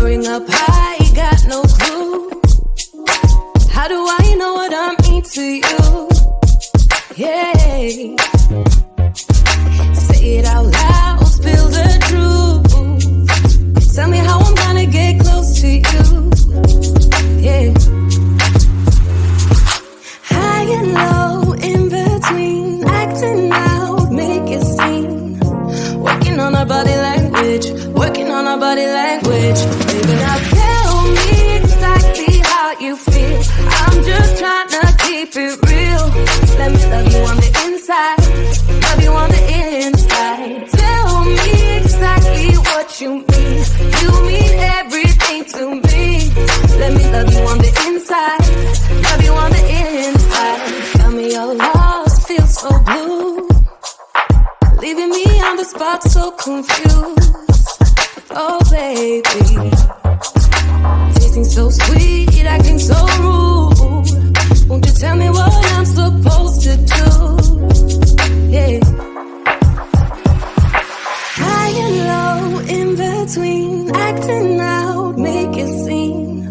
Soaring up high, got no clue. How do I know what I mean to you? Yeah. Say it out loud, spill the truth. Tell me how I'm gonna get close to you. Yeah. High and low, in between, acting out, make it seem. Working on our body language, working on our body language. Baby, now tell me exactly how you feel. I'm just trying to keep it real. Let me love you on the inside, love you on the inside. Tell me exactly what you mean. You mean everything to me. Let me love you on the inside, love you on the inside. Tell me you're lost, feel so blue, leaving me on the spot so confused. Oh baby, tasting so sweet, acting so rude. Won't you tell me what I'm supposed to do? Yeah. High and low, in between, acting out, make it seem.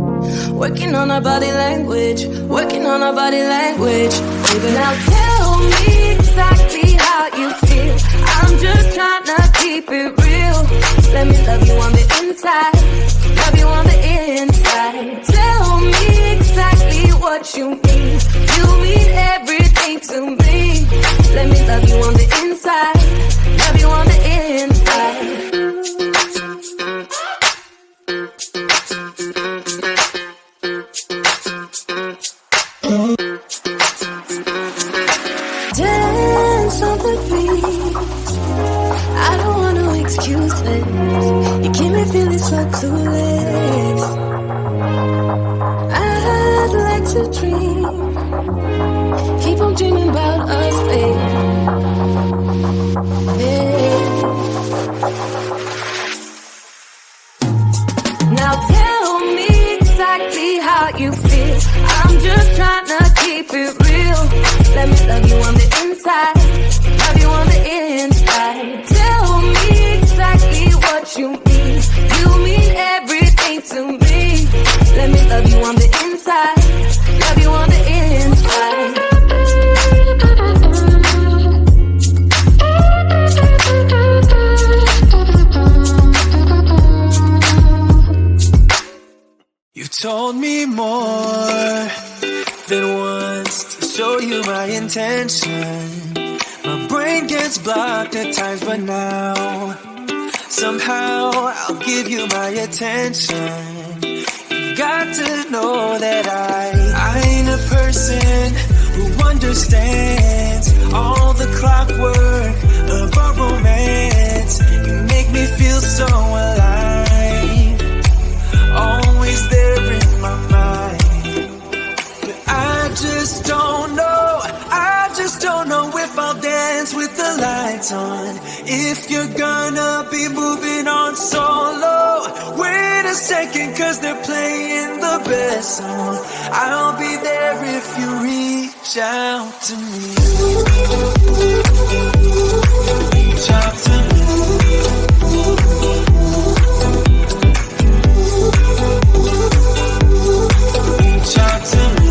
Working on our body language, working on our body language. Baby, now tell me exactly how you feel. I'm just trying to keep it real. Let me love you on the inside, love you on the inside. Tell me exactly what you mean. You mean everything to me. Let me love you on the inside, love you on the inside. Dance on the beat, I don't want no excuses. You keep me feeling so clueless. I'd like to dream, keep on dreaming about us, baby. Yeah. Now tell me exactly how you feel. I'm just trying to keep it real. Let me love you on the inside, love you on the inside. Tell me exactly what you mean. You mean everything to me. Let me love you on the inside, love you on the inside. You told me more than once to show you my intention. My brain gets blocked at times, but now somehow I'll give you my attention. You got to know that I ain't a person who understands all the clockwork of our romance. You make me feel so alive, always there in my mind. But I just don't know if I'll dance with the lights on. If you're gonna be moving on solo, wait a second, cause they're playing the best song. I'll be there if you reach out to me. Reach out to me. Reach out to me.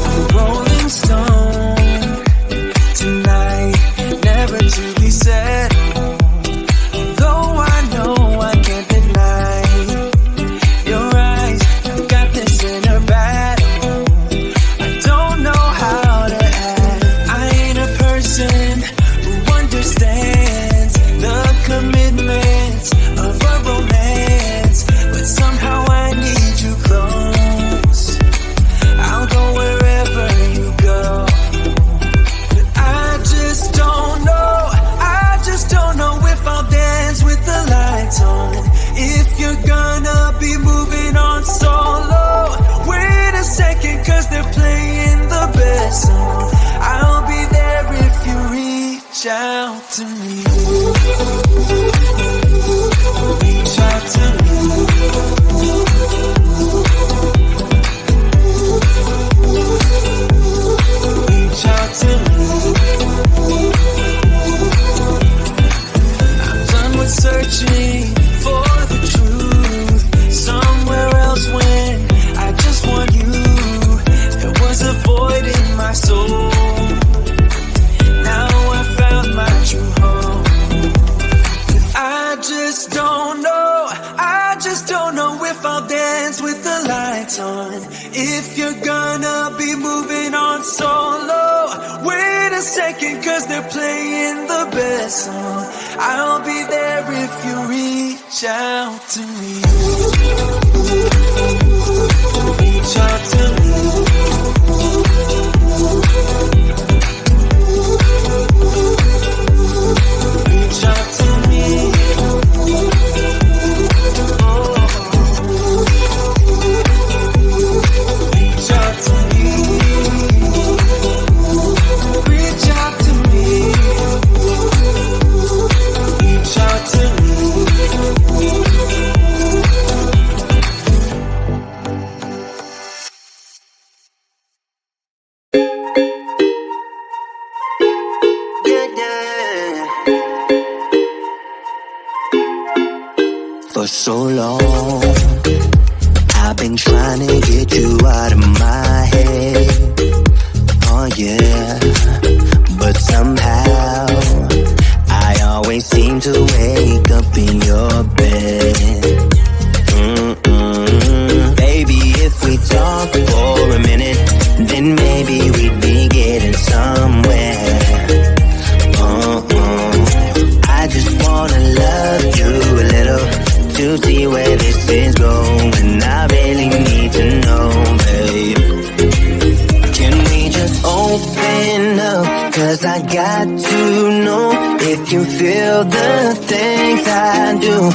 I'm a rolling stone tonight, never to be settled. Though I know I can't deny your eyes, I've got this inner battle. I don't know how to act. I ain't a person who understands the commitment of a romance, but somehow I need you close. I'll go wherever you go. But I just don't know if I'll dance with the lights on. If you're gonna be moving on solo, wait a second, cause they're playing the best song. I'll be there if you reach out to me. Reach out to me. Reach out to me. I'm done with searching for lights on. If you're gonna be moving on solo, wait a second, cause they're playing the best song. I'll be there if you reach out to me. Reach out to me. Reach out to me. Reach out to me. Reach out to me. Reach out to me. For so long, I've been trying to get you out of my head. Oh yeah, but somehow I always seem to wake up in your bed. Baby, if we talk for a minute, then maybe we'd be getting somewhere. I just wanna love you a little to see where this is going. I really need to know, babe. Can we just open up? Cause I got to know if you feel the things I do.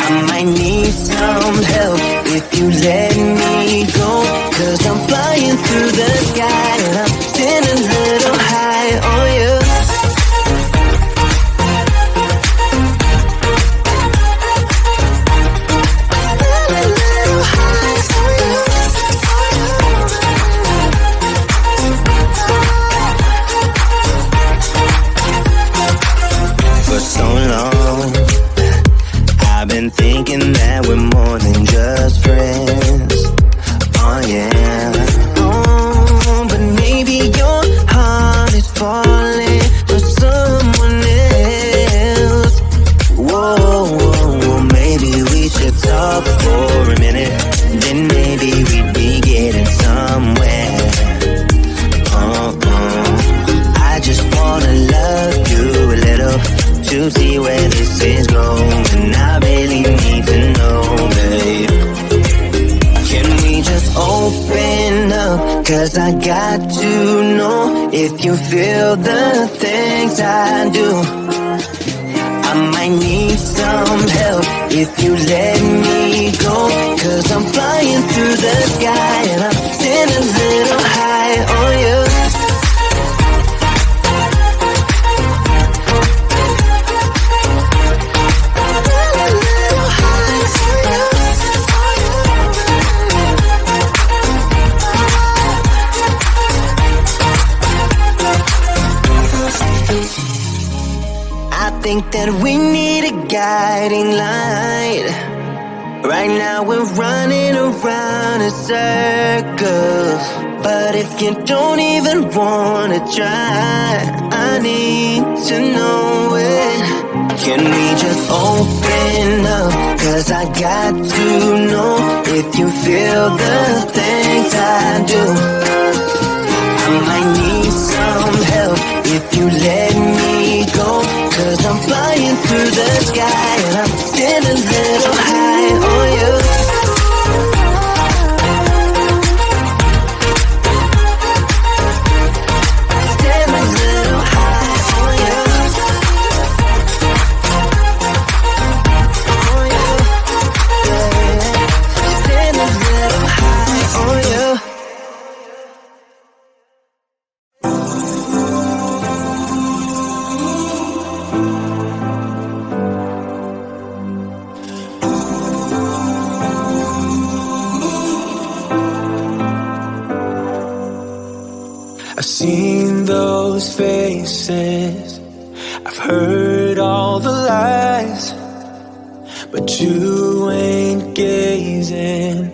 I might need some help if you let me go. Cause I'm flying through the sky and I'm sitting a little high on you. For so long, I've been thinking that we're more than just friends. Oh yeah. Oh, but maybe your heart is falling for someone else. Whoa, maybe we should talk for a minute. Then maybe we'd be getting somewhere. I just wanna love you a little to see where this is going. I really need to know, babe. Can we just open up? Cause I got to know if you feel the things I do. I might need some help if you let me go. Cause I'm flying through the sky and I'm sitting a little high on you. I think that we need a guiding light. Right now we're running around in circles. But if you don't even wanna try, I need to know it. Can we just open up? Cause I got to know if you feel the things I do. I might need some help if you let me go. Cause I'm flying through the sky and I'm still a little high on you. Still a little high on you. On you. Yeah. Still a little high on you. I've seen those faces, I've heard all the lies, but you ain't gazing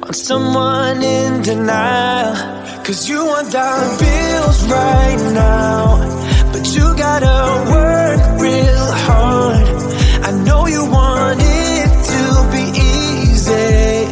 on someone in denial. Cause you want dollar bills right now, but you gotta work real hard. I know you want it to be easy,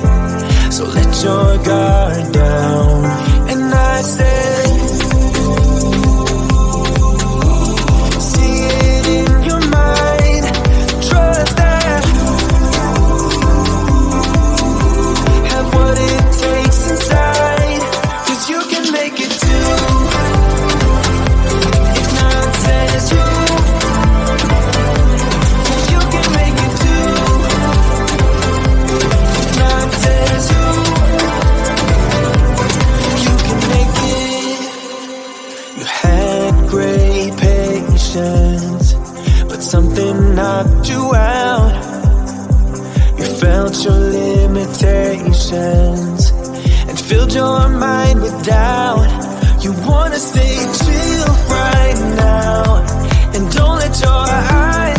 something knocked you out. You felt your limitations and filled your mind with doubt. You wanna stay chill right now and don't let your eyes